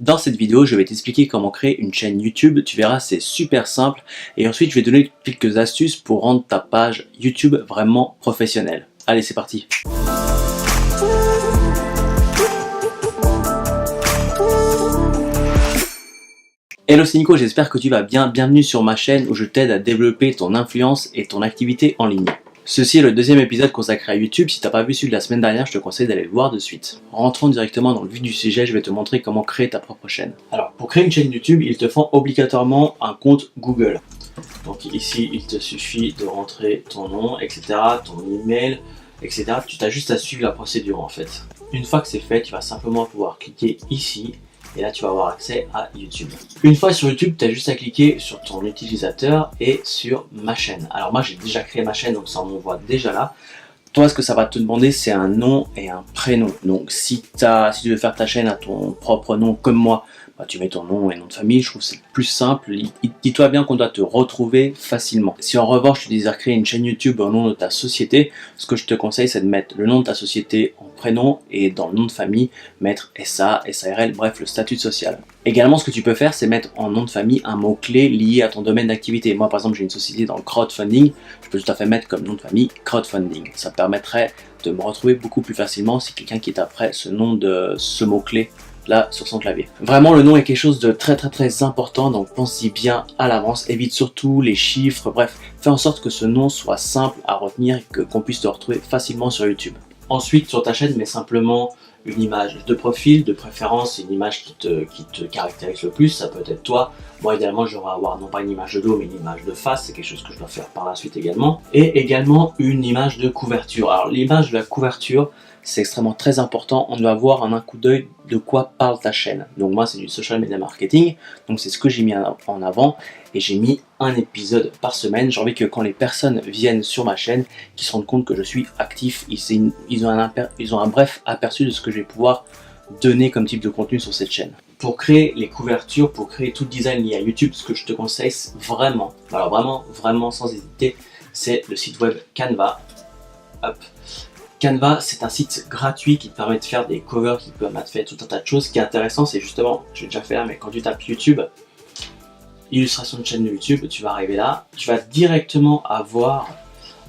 Dans cette vidéo, je vais t'expliquer comment créer une chaîne YouTube. Tu verras, c'est super simple. Et ensuite, je vais te donner quelques astuces pour rendre ta page YouTube vraiment professionnelle. Allez, c'est parti. Hello, c'est Nico, j'espère que tu vas bien. Bienvenue sur ma chaîne où je t'aide à développer ton influence et ton activité en ligne. Ceci est le deuxième épisode consacré à YouTube. Si tu n'as pas vu celui de la semaine dernière, je te conseille d'aller le voir de suite. Rentrons directement dans le vif du sujet, je vais te montrer comment créer ta propre chaîne. Alors, pour créer une chaîne YouTube, il te faut obligatoirement un compte Google. Donc ici, il te suffit de rentrer ton nom, etc., ton email, etc. Tu as juste à suivre la procédure en fait. Une fois que c'est fait, tu vas simplement pouvoir cliquer ici. Et là, tu vas avoir accès à YouTube. Une fois sur YouTube, tu as juste à cliquer sur ton utilisateur et sur ma chaîne. Alors moi, j'ai déjà créé ma chaîne, donc ça m'envoie déjà là. Toi, ce que ça va te demander, c'est un nom et un prénom. Donc si tu veux faire ta chaîne à ton propre nom comme moi, bah, tu mets ton nom et nom de famille. Je trouve que c'est plus simple. Dis-toi bien qu'on doit te retrouver facilement. Si en revanche, tu désires créer une chaîne YouTube au nom de ta société, ce que je te conseille, c'est de mettre le nom de ta société en prénom et dans le nom de famille, mettre SA, SARL, bref, le statut social. Également, ce que tu peux faire, c'est mettre en nom de famille un mot-clé lié à ton domaine d'activité. Moi, par exemple, j'ai une société dans le crowdfunding. Je peux tout à fait mettre comme nom de famille crowdfunding. Ça permettrait de me retrouver beaucoup plus facilement si quelqu'un qui est après ce nom de ce mot-clé là sur son clavier. Vraiment, le nom est quelque chose de très important, donc pense-y bien à l'avance. Évite surtout les chiffres, bref, fais en sorte que ce nom soit simple à retenir et qu'on puisse te retrouver facilement sur YouTube. Ensuite, sur ta chaîne, mets simplement une image de profil, de préférence, une image qui te caractérise le plus, ça peut être toi. Moi, idéalement, j'aurais avoir non pas une image de dos, mais une image de face, c'est quelque chose que je dois faire par la suite également. Et également une image de couverture. Alors, l'image de la couverture, c'est extrêmement très important. On doit voir en un coup d'œil de quoi parle ta chaîne. Donc moi, c'est du social media marketing, donc c'est ce que j'ai mis en avant. Et j'ai mis un épisode par semaine. J'ai envie que quand les personnes viennent sur ma chaîne, qu'ils se rendent compte que je suis actif. Ils ont un bref aperçu de ce que je vais pouvoir donner comme type de contenu sur cette chaîne. Pour créer les couvertures, pour créer tout le design lié à YouTube, ce que je te conseille vraiment, alors vraiment sans hésiter, c'est le site web Canva. Hop. Canva, c'est un site gratuit qui te permet de faire des covers, qui te permet de faire tout un tas de choses. Ce qui est intéressant, c'est justement, je l'ai déjà fait là, mais quand tu tapes YouTube, illustration de chaîne de YouTube, tu vas arriver là, tu vas directement avoir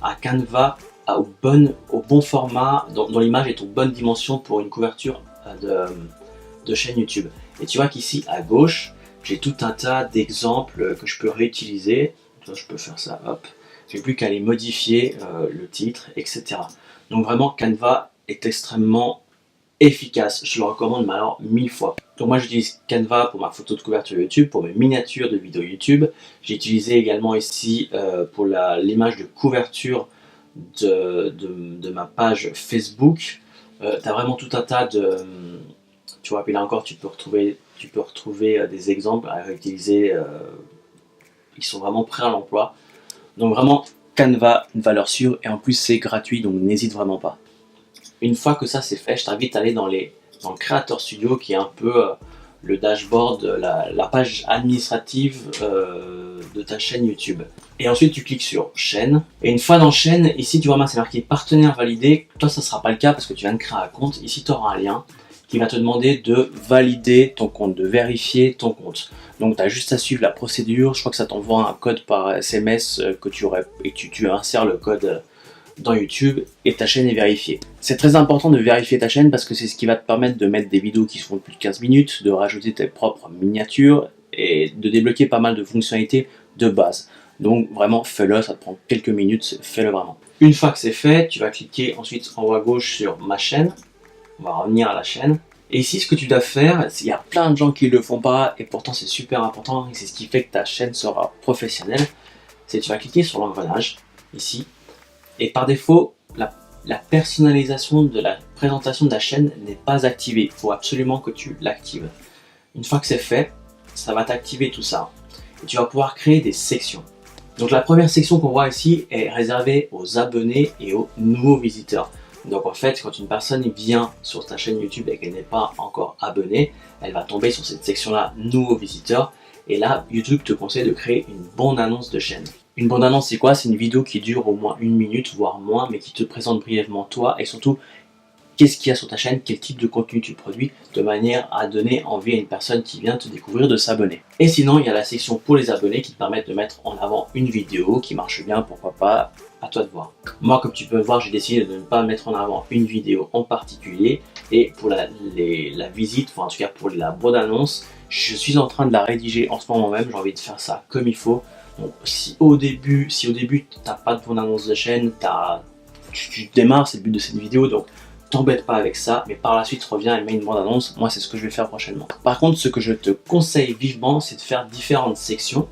à Canva au bon format, dont l'image est aux bonnes dimensions pour une couverture de chaîne YouTube. Et tu vois qu'ici à gauche, j'ai tout un tas d'exemples que je peux réutiliser. Donc, je peux faire ça, hop. J'ai plus qu'à aller modifier le titre, etc. Donc vraiment, Canva est extrêmement efficace. Je le recommande mais alors 1000 fois. Donc moi, j'utilise Canva pour ma photo de couverture YouTube, pour mes miniatures de vidéos YouTube. J'ai utilisé également ici pour l'image de couverture de ma page Facebook. Tu as vraiment tout un tas de... Tu vois, puis là encore, tu peux retrouver des exemples à réutiliser qui sont vraiment prêts à l'emploi. Donc vraiment, Canva, une valeur sûre, et en plus c'est gratuit, donc n'hésite vraiment pas. Une fois que ça c'est fait, je t'invite à aller dans le Creator Studio, qui est un peu le dashboard, la page administrative de ta chaîne YouTube. Et ensuite tu cliques sur chaîne, et une fois dans chaîne, ici tu vois, c'est marqué partenaire validé. Toi ça ne sera pas le cas parce que tu viens de créer un compte. Ici tu auras un lien qui va te demander de valider ton compte, de vérifier ton compte. Donc tu as juste à suivre la procédure. Je crois que ça t'envoie un code par SMS que tu insères le code dans YouTube et ta chaîne est vérifiée. C'est très important de vérifier ta chaîne parce que c'est ce qui va te permettre de mettre des vidéos qui font plus de 15 minutes, de rajouter tes propres miniatures et de débloquer pas mal de fonctionnalités de base. Donc vraiment fais-le, ça te prend quelques minutes, fais-le vraiment. Une fois que c'est fait, tu vas cliquer ensuite en haut à gauche sur ma chaîne. On va revenir à la chaîne. Et ici, ce que tu dois faire, il y a plein de gens qui ne le font pas et pourtant c'est super important et c'est ce qui fait que ta chaîne sera professionnelle. C'est que tu vas cliquer sur l'engrenage ici et par défaut, la personnalisation de la présentation de la chaîne n'est pas activée. Il faut absolument que tu l'actives. Une fois que c'est fait, ça va t'activer tout ça et tu vas pouvoir créer des sections. Donc la première section qu'on voit ici est réservée aux abonnés et aux nouveaux visiteurs. Donc en fait, quand une personne vient sur ta chaîne YouTube et qu'elle n'est pas encore abonnée, elle va tomber sur cette section-là, nouveaux visiteurs. Et là, YouTube te conseille de créer une bande-annonce de chaîne. Une bande-annonce, c'est quoi? C'est une vidéo qui dure au moins 1 minute, voire moins, mais qui te présente brièvement toi et surtout qu'est-ce qu'il y a sur ta chaîne, quel type de contenu tu produis, de manière à donner envie à une personne qui vient te découvrir de s'abonner. Et sinon, il y a la section pour les abonnés qui te permet de mettre en avant une vidéo qui marche bien, pourquoi pas, à toi de voir. Moi, comme tu peux le voir, j'ai décidé de ne pas mettre en avant une vidéo en particulier, et pour la visite, enfin en tout cas pour la bande-annonce, je suis en train de la rédiger en ce moment même, j'ai envie de faire ça comme il faut. Donc, si au début tu n'as pas de bande-annonce de chaîne, tu démarres, c'est le but de cette vidéo, donc t'embête pas avec ça, mais par la suite reviens et mets une bande-annonce. Moi, c'est ce que je vais faire prochainement. Par contre, ce que je te conseille vivement, c'est de faire différentes sections.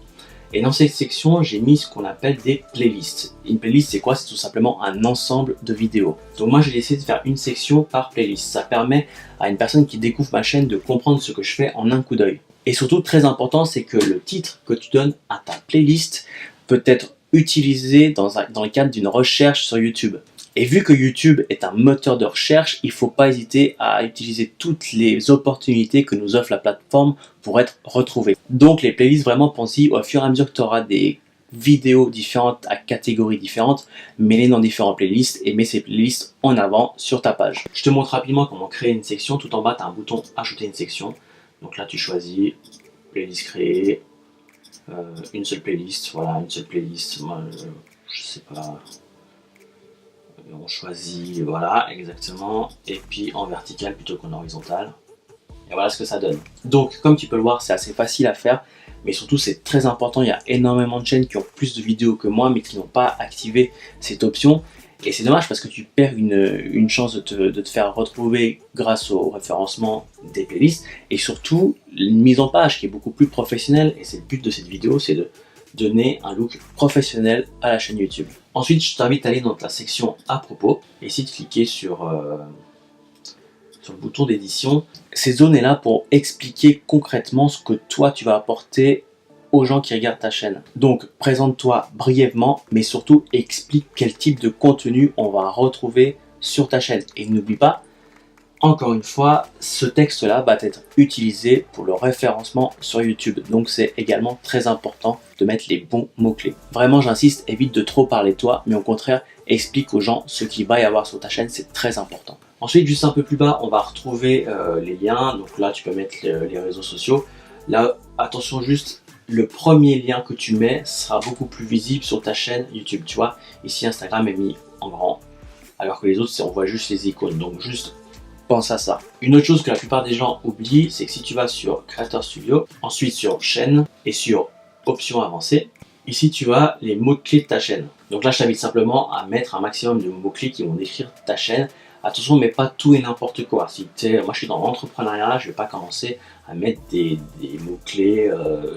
Et dans cette section, j'ai mis ce qu'on appelle des playlists. Une playlist, c'est quoi? C'est tout simplement un ensemble de vidéos. Donc moi, j'ai décidé de faire une section par playlist. Ça permet à une personne qui découvre ma chaîne de comprendre ce que je fais en un coup d'œil. Et surtout, très important, c'est que le titre que tu donnes à ta playlist peut être utilisé dans le cadre d'une recherche sur YouTube. Et vu que YouTube est un moteur de recherche, il ne faut pas hésiter à utiliser toutes les opportunités que nous offre la plateforme pour être retrouvé. Donc les playlists, vraiment pense-y, au fur et à mesure que tu auras des vidéos différentes à catégories différentes, mets-les dans différentes playlists et mets ces playlists en avant sur ta page. Je te montre rapidement comment créer une section. Tout en bas, tu as un bouton ajouter une section. Donc là, tu choisis playlist créée, une seule playlist, voilà, une seule playlist. Moi, je sais pas. On choisit, voilà, exactement, et puis en vertical plutôt qu'en horizontal. Et voilà ce que ça donne. Donc, comme tu peux le voir, c'est assez facile à faire, mais surtout c'est très important. Il y a énormément de chaînes qui ont plus de vidéos que moi, mais qui n'ont pas activé cette option. Et c'est dommage parce que tu perds une chance de te faire retrouver grâce au référencement des playlists, et surtout une mise en page qui est beaucoup plus professionnelle. Et c'est le but de cette vidéo, c'est de donner un look professionnel à la chaîne YouTube. Ensuite, je t'invite à aller dans ta section à propos et essayer de cliquer sur le bouton d'édition. Ces zones est là pour expliquer concrètement ce que toi tu vas apporter aux gens qui regardent ta chaîne. Donc présente-toi brièvement, mais surtout explique quel type de contenu on va retrouver sur ta chaîne. Et n'oublie pas, encore une fois, ce texte-là va être utilisé pour le référencement sur YouTube. Donc c'est également très important de mettre les bons mots-clés. Vraiment, j'insiste, évite de trop parler de toi, mais au contraire, explique aux gens ce qu'il va y avoir sur ta chaîne, c'est très important. Ensuite, juste un peu plus bas, on va retrouver les liens. Donc là, tu peux mettre les réseaux sociaux. Là, attention juste, le premier lien que tu mets sera beaucoup plus visible sur ta chaîne YouTube. Tu vois, ici, Instagram est mis en grand, alors que les autres, on voit juste les icônes. Donc juste pense à ça. Une autre chose que la plupart des gens oublient, c'est que si tu vas sur Creator Studio, ensuite sur chaîne et sur options avancées, ici tu as les mots-clés de ta chaîne. Donc là, je t'invite simplement à mettre un maximum de mots-clés qui vont décrire ta chaîne. Attention, mais pas tout et n'importe quoi. Moi, je suis dans l'entrepreneuriat, je ne vais pas commencer à mettre des mots-clés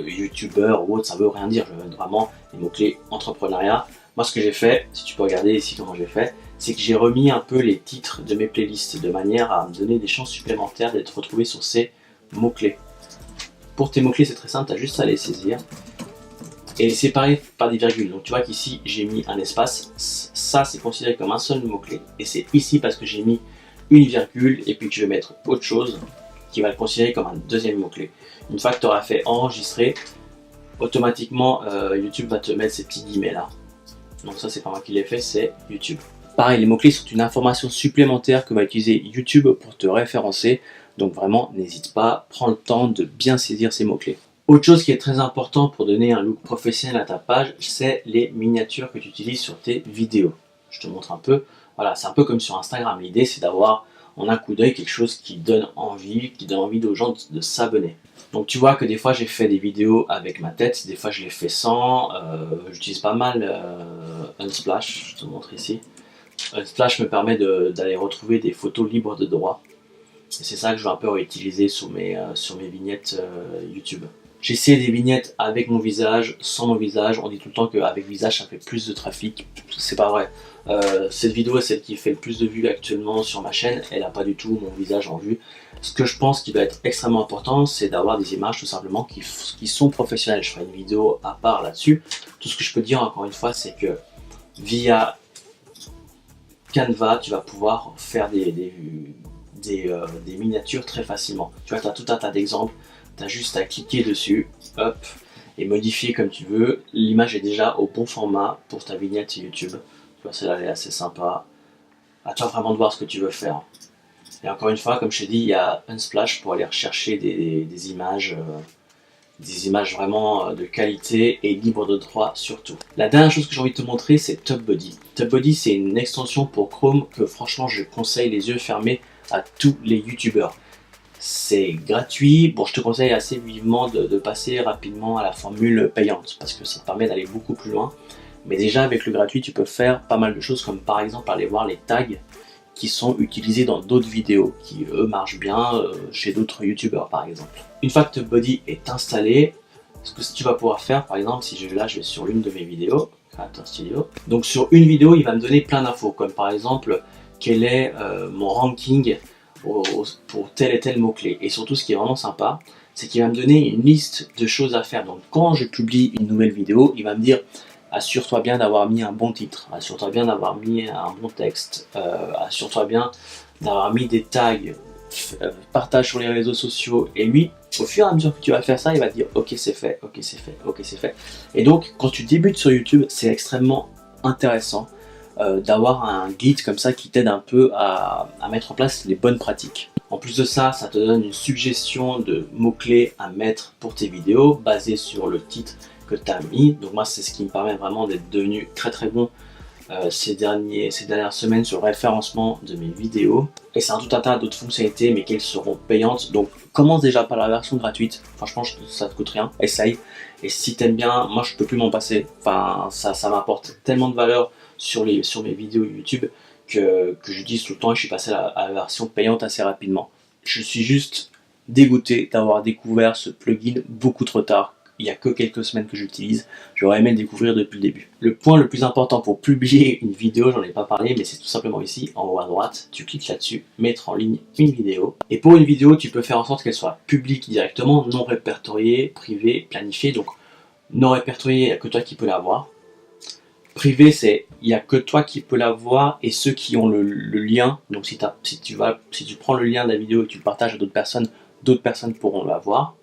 youtubeur ou autre, ça ne veut rien dire. Je veux mettre vraiment des mots-clés entrepreneuriat. Moi, ce que j'ai fait, si tu peux regarder ici comment j'ai fait, c'est que j'ai remis un peu les titres de mes playlists de manière à me donner des chances supplémentaires d'être retrouvé sur ces mots-clés. Pour tes mots-clés, c'est très simple, tu as juste à les saisir et les séparer par des virgules. Donc tu vois qu'ici, j'ai mis un espace, ça c'est considéré comme un seul mot-clé. Et c'est ici parce que j'ai mis une virgule et puis que je vais mettre autre chose qui va le considérer comme un deuxième mot-clé. Une fois que tu auras fait enregistrer, automatiquement YouTube va te mettre ces petits guillemets là. Donc ça, c'est pas moi qui l'ai fait, c'est YouTube. Pareil, les mots-clés sont une information supplémentaire que va utiliser YouTube pour te référencer. Donc vraiment, n'hésite pas, prends le temps de bien saisir ces mots-clés. Autre chose qui est très important pour donner un look professionnel à ta page, c'est les miniatures que tu utilises sur tes vidéos. Je te montre un peu. Voilà, c'est un peu comme sur Instagram. L'idée, c'est d'avoir en un coup d'œil quelque chose qui donne envie aux gens de s'abonner. Donc tu vois que des fois j'ai fait des vidéos avec ma tête, des fois je les fais sans, j'utilise pas mal Unsplash, je te montre ici. Unsplash me permet d'aller retrouver des photos libres de droit. Et c'est ça que je vais un peu réutiliser sur mes vignettes YouTube. J'ai essayé des vignettes avec mon visage, sans mon visage. On dit tout le temps qu'avec visage ça fait plus de trafic. C'est pas vrai. Cette vidéo est celle qui fait le plus de vues actuellement sur ma chaîne. Elle n'a pas du tout mon visage en vue. Ce que je pense qui doit être extrêmement important, c'est d'avoir des images tout simplement qui sont professionnelles. Je ferai une vidéo à part là-dessus. Tout ce que je peux dire encore une fois, c'est que via Canva, tu vas pouvoir faire des miniatures très facilement. Tu vois, tu as tout un tas d'exemples. Tu as juste à cliquer dessus, hop, et modifier comme tu veux. L'image est déjà au bon format pour ta vignette YouTube. Tu vois, celle-là elle est assez sympa. À toi vraiment de voir ce que tu veux faire. Et encore une fois, comme je t'ai dit, il y a Unsplash pour aller rechercher des images vraiment de qualité et libres de droit surtout. La dernière chose que j'ai envie de te montrer, c'est TubBuddy. TubBuddy, c'est une extension pour Chrome que franchement je conseille les yeux fermés à tous les youtubeurs. C'est gratuit. Bon, je te conseille assez vivement de passer rapidement à la formule payante parce que ça te permet d'aller beaucoup plus loin. Mais déjà avec le gratuit, tu peux faire pas mal de choses comme par exemple aller voir les tags qui sont utilisés dans d'autres vidéos qui eux marchent bien chez d'autres youtubeurs par exemple. Une fois que TubBuddy est installé, ce que tu vas pouvoir faire par exemple, si je vais sur l'une de mes vidéos, Creator Studio, donc sur une vidéo il va me donner plein d'infos comme par exemple quel est mon ranking pour tel et tel mot-clé. Et surtout ce qui est vraiment sympa, c'est qu'il va me donner une liste de choses à faire. Donc quand je publie une nouvelle vidéo, il va me dire assure-toi bien d'avoir mis un bon titre, assure-toi bien d'avoir mis un bon texte, assure-toi bien d'avoir mis des tags, partage sur les réseaux sociaux. Et lui, au fur et à mesure que tu vas faire ça, il va te dire ok c'est fait, ok c'est fait, ok c'est fait. Et donc quand tu débutes sur YouTube, c'est extrêmement intéressant d'avoir un guide comme ça qui t'aide un peu à mettre en place les bonnes pratiques. En plus de ça, ça te donne une suggestion de mots-clés à mettre pour tes vidéos basées sur le titre que tu as mis. Donc moi, c'est ce qui me permet vraiment d'être devenu très bon ces dernières semaines sur le référencement de mes vidéos. Et c'est un tout un tas d'autres fonctionnalités, mais qu'elles seront payantes. Donc commence déjà par la version gratuite. Franchement, ça te coûte rien. Essaye. Et si t'aimes bien, moi je peux plus m'en passer. Enfin, ça m'apporte tellement de valeur sur mes vidéos YouTube que j'utilise tout le temps et je suis passé à la version payante assez rapidement. Je suis juste dégoûté d'avoir découvert ce plugin beaucoup trop tard. Il n'y a que quelques semaines que j'utilise. J'aurais aimé le découvrir depuis le début. Le point le plus important pour publier une vidéo, j'en ai pas parlé, mais c'est tout simplement ici, en haut à droite. Tu cliques là-dessus, mettre en ligne une vidéo. Et pour une vidéo, tu peux faire en sorte qu'elle soit publique directement, non répertoriée, privée, planifiée. Donc non répertoriée, il n'y a que toi qui peux la voir. Privé, c'est il n'y a que toi qui peux la voir et ceux qui ont le lien. Donc si tu prends le lien de la vidéo et que tu le partages à d'autres personnes pourront la voir.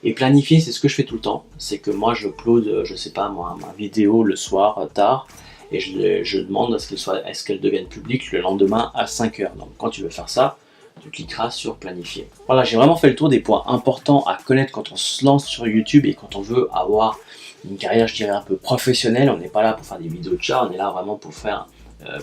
Et planifier, c'est ce que je fais tout le temps. C'est que moi, je upload, je sais pas moi, ma vidéo le soir tard et je demande à ce qu'elle devienne publique le lendemain à 5h. Donc quand tu veux faire ça, tu cliqueras sur planifier. Voilà, j'ai vraiment fait le tour des points importants à connaître quand on se lance sur YouTube et quand on veut avoir une carrière, je dirais, un peu professionnelle. On n'est pas là pour faire des vidéos de chat, on est là vraiment pour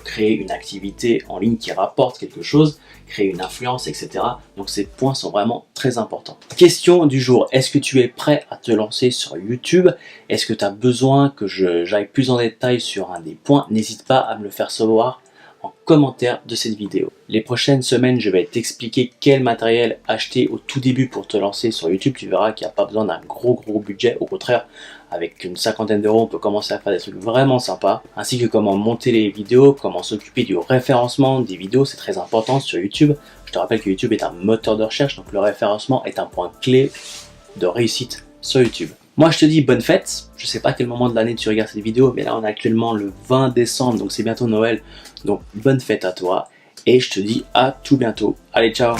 créer une activité en ligne qui rapporte quelque chose, créer une influence, etc. Donc ces points sont vraiment très importants. Question du jour, est-ce que tu es prêt à te lancer sur YouTube? Est-ce que tu as besoin que j'aille plus en détail sur un des points? N'hésite pas à me le faire savoir en commentaire de cette vidéo. Les prochaines semaines, je vais t'expliquer quel matériel acheter au tout début pour te lancer sur YouTube. Tu verras qu'il n'y a pas besoin d'un gros budget. Au contraire, avec une cinquantaine d'euros, on peut commencer à faire des trucs vraiment sympas. Ainsi que comment monter les vidéos, comment s'occuper du référencement des vidéos. C'est très important sur YouTube. Je te rappelle que YouTube est un moteur de recherche, donc le référencement est un point clé de réussite sur YouTube. Moi je te dis bonne fête, je sais pas à quel moment de l'année tu regardes cette vidéo, mais là on est actuellement le 20 décembre, donc c'est bientôt Noël, donc bonne fête à toi, et je te dis à tout bientôt. Allez, ciao!